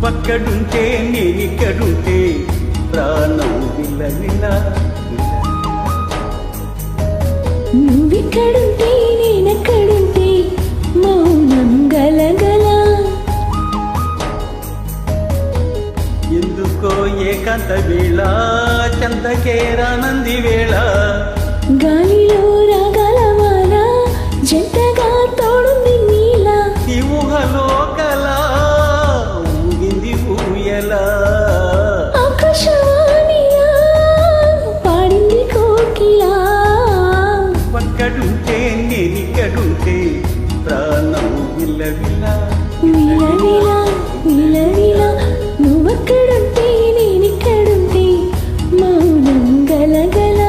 పక్కడుంటే నేనిక్కడుంటే ప్రాణం విలవిల, నువ్విక్కడుంటే నేనక్కడుంటే మౌనం గలగల. ఎందుకో ఏకాంత వేళ చందకేరానంది వేళ, గాలిలో రాగాల మాల జంటగా తోడుంది నీలా. ఈ ఊహలో కలా ఊగింది ఊయల, ఆకాశవాణిలా పాడింది కోకిలా. పక్కడుంటే నేనిక్కడుంటే ప్రాణం విలవిల విలవిల విలవిల, నువ్వక్కడుంటే నేనిక్కడుంటే మౌనం గలగల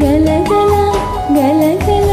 గలగల గలగల.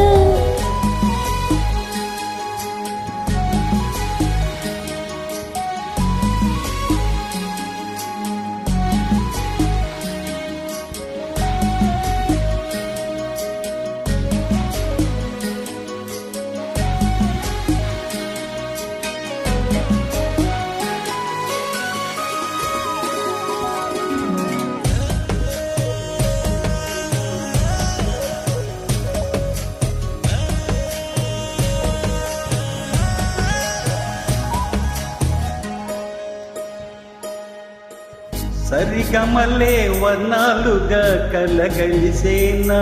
సరిగమలే వర్ణాలుగా కలగలిసేనా,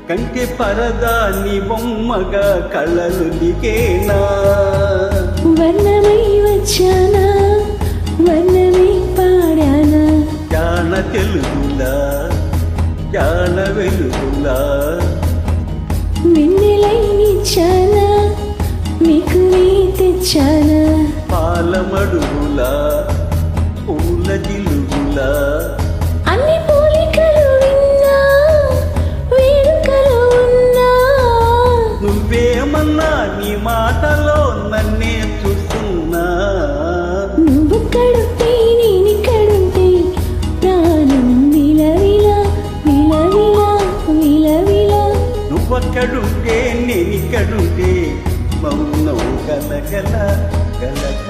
కంటి పరదా నీ బొమ్మగా కళ్ళలు లికేనా. వర్ణమై వచ్చానా వర్ణమై పాడానా, జాన తెలుగులా జాన వెలుగులా, వెన్నెలై నిచ్చానా మీకు నీ తెచ్చానా. పాలమడుగులా పూల జిలుగులా, అన్ని పోలికలు విన్నా వేడుకలు ఉన్నా. నువ్వేమన్నా నీ మాటలో నన్నే చూస్తున్నా. నువ్వక్కడుంటే నేనిక్కడుంటే ప్రాణం విలవిల విలవిల విలవిల. నువ్వక్కడుంటే నేనిక్కడుంటే మౌనం గలగల గలగల.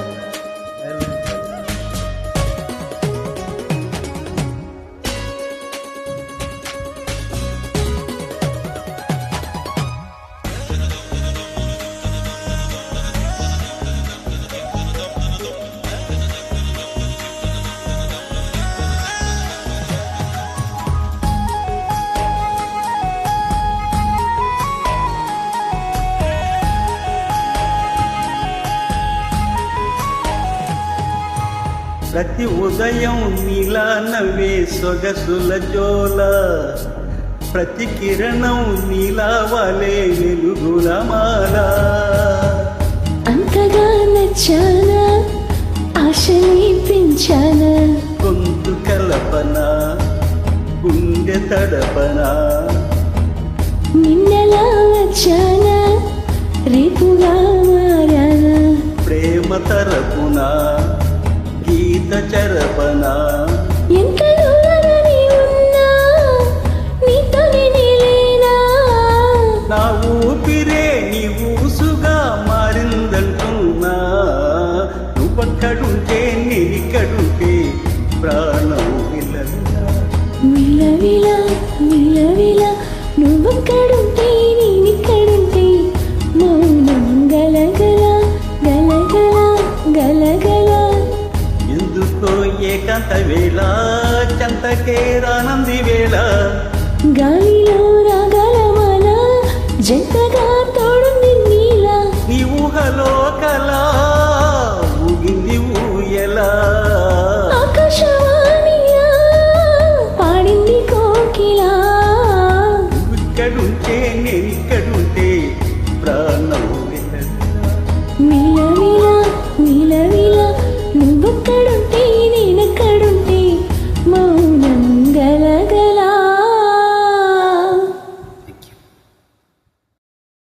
ప్రతి ఉదయం నీలా నవ్వే సొగసుల జోల, ప్రతి కిరణం నీలా వాలే వెలుగుల మాల. అంతగా నచ్చానా ఆశలే పెంచానా, గొంతు కలపన గుండె తడపన, నిన్నలా వచ్చానా రేపుగా మారానా. ప్రేమ తరపున గీత చరపన, ఎంత దూరమని ఉన్నా నీతోనే నేలేనా. నా ఊపిరే నీ ఊసుగా మారిందంటున్నా. నువ్వక్కడుంటే నేనిక్కడుంటే ప్రాణం విలవిల విలవిల విలవిల, నువ్వక్కడుంటే నేనిక్కడుంటే మౌనం గలగల గలగల గలగల. ఎందుకో ఏకాంత వేళ చందకేరానంది వేళ, గాలిలో రాగాల మాల జంటగా తోడుంది నీలా. నీ ఊహలో కలా ఊగింది ఊయల, ఆకాశవాణిలా పాడింది కోకిలా. నువ్విక్కడుంటే నేనిక్కడ